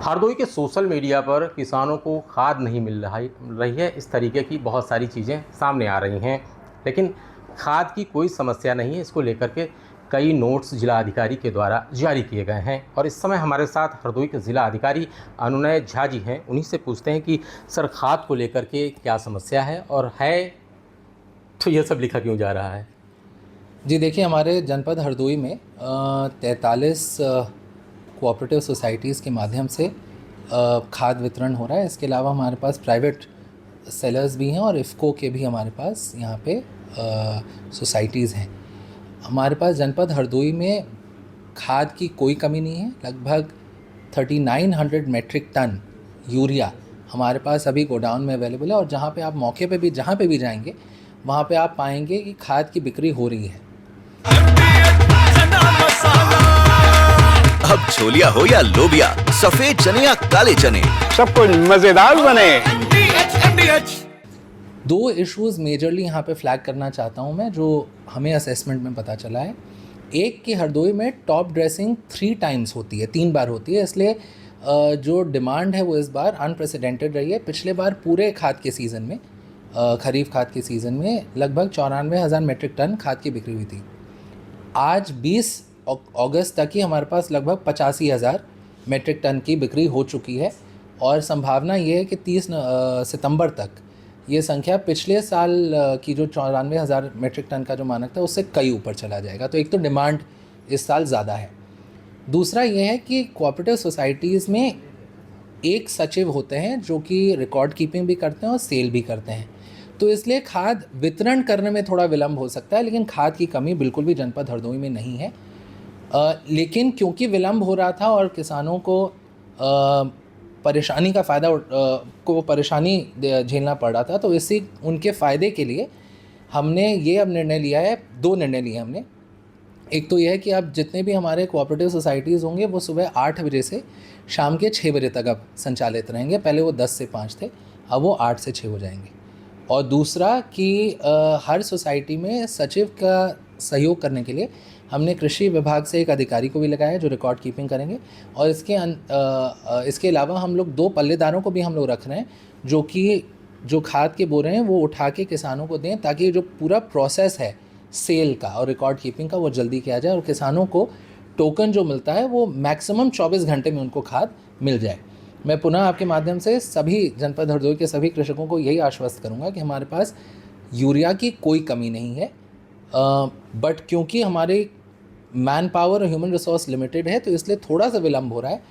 हरदोई के social media पर किसानों को खाद नहीं मिल रही है, इस तरीके की बहुत सारी चीज़ें सामने आ रही हैं। लेकिन खाद की कोई समस्या नहीं है, इसको लेकर के कई नोट्स जिला अधिकारी के द्वारा जारी किए गए हैं। और इस समय हमारे साथ हरदोई के ज़िला अधिकारी अनुनय झा जी हैं। उन्हीं से पूछते हैं कि सर, खाद को लेकर के क्या समस्या है, और है तो यह सब लिखा क्यों जा रहा है? जी देखिए, हमारे जनपद हरदोई में 43 कोऑपरेटिव सोसाइटीज़ के माध्यम से खाद वितरण हो रहा है। इसके अलावा हमारे पास प्राइवेट सेलर्स भी हैं और इफ़को के भी हमारे पास यहाँ पे सोसाइटीज़ हैं। हमारे पास जनपद हरदोई में खाद की कोई कमी नहीं है। लगभग 3900 मेट्रिक टन यूरिया हमारे पास अभी गोडाउन में अवेलेबल है, और जहाँ पे आप मौके पे भी जहाँ पे भी जाएंगे वहाँ पे आप पाएंगे कि खाद की बिक्री हो रही है। अब छोलिया हो या लोबिया, सफेद चने या काले चने, सब कुछ मजेदार बने। दो इश्यूज मेजरली यहाँ पे फ्लैग करना चाहता हूँ मैं, जो हमें असेसमेंट में पता चला है। एक कि हरदोई में टॉप ड्रेसिंग 3 टाइम्स होती है, 3 बार होती है, इसलिए जो डिमांड है वो इस बार अनप्रेसिडेंटेड रही है। पिछले बार पूरे खाद के सीज़न में, खरीफ खाद के सीज़न में लगभग 94,000 मेट्रिक टन खाद की बिक्री हुई थी। आज 20 अगस्त तक ही हमारे पास लगभग 85,000 मेट्रिक टन की बिक्री हो चुकी है, और संभावना ये है कि 30 सितंबर तक ये संख्या पिछले साल की जो 94,000 मेट्रिक टन का जो मानक था उससे कई ऊपर चला जाएगा। तो एक तो डिमांड इस साल ज़्यादा है। दूसरा ये है कि कोऑपरेटिव सोसाइटीज़ में एक सचिव होते हैं जो कि रिकॉर्ड कीपिंग भी करते हैं और सेल भी करते हैं, तो इसलिए खाद वितरण करने में थोड़ा विलम्ब हो सकता है। लेकिन खाद की कमी बिल्कुल भी जनपद हरदोई में नहीं है। लेकिन क्योंकि विलम्ब हो रहा था और किसानों को परेशानी का परेशानी झेलना पड़ रहा था, तो इसी उनके फ़ायदे के लिए हमने ये अब निर्णय लिया है। 2 निर्णय लिए हमने। एक तो यह है कि अब जितने भी हमारे कोऑपरेटिव सोसाइटीज़ होंगे वो सुबह 8 बजे से शाम के 6 बजे तक अब संचालित रहेंगे। पहले वो 10 से 5 थे, अब वो 8 से 6 हो जाएंगे। और दूसरा कि हर सोसाइटी में सचिव का सहयोग करने के लिए हमने कृषि विभाग से एक अधिकारी को भी लगाया जो रिकॉर्ड कीपिंग करेंगे। और इसके अलावा हम लोग 2 पल्लेदारों को भी हम लोग रख रहे हैं, जो कि जो खाद के बोरे हैं वो उठा के किसानों को दें, ताकि जो पूरा प्रोसेस है सेल का और रिकॉर्ड कीपिंग का वो जल्दी किया जाए, और किसानों को टोकन जो मिलता है वो मैक्सिमम 24 घंटे में उनको खाद मिल जाए। मैं पुनः आपके माध्यम से सभी जनपद हरदोई के सभी कृषकों को यही आश्वस्त करूंगा कि हमारे पास यूरिया की कोई कमी नहीं है। बट क्योंकि हमारी मैन पावर और ह्यूमन रिसोर्स लिमिटेड है, तो इसलिए थोड़ा सा विलम्ब हो रहा है।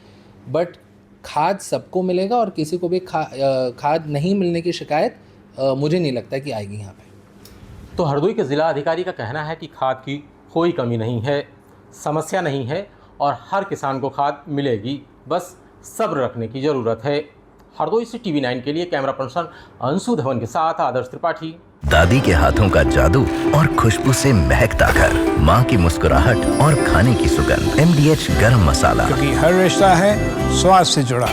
बट खाद सबको मिलेगा, और किसी को भी खाद नहीं मिलने की शिकायत मुझे नहीं लगता कि आएगी यहाँ पे। तो हरदोई के ज़िला अधिकारी का कहना है कि खाद की कोई कमी नहीं है, समस्या नहीं है, और हर किसान को खाद मिलेगी, बस सब्र रखने की ज़रूरत है। हरदोई से TV9 के लिए कैमरा पर्सन अंशु धवन के साथ आदर्श त्रिपाठी। दादी के हाथों का जादू और खुशबू से महकता घर, माँ की मुस्कुराहट और खाने की सुगंध, MDH गरम मसाला, क्योंकि हर रिश्ता है स्वाद से जुड़ा।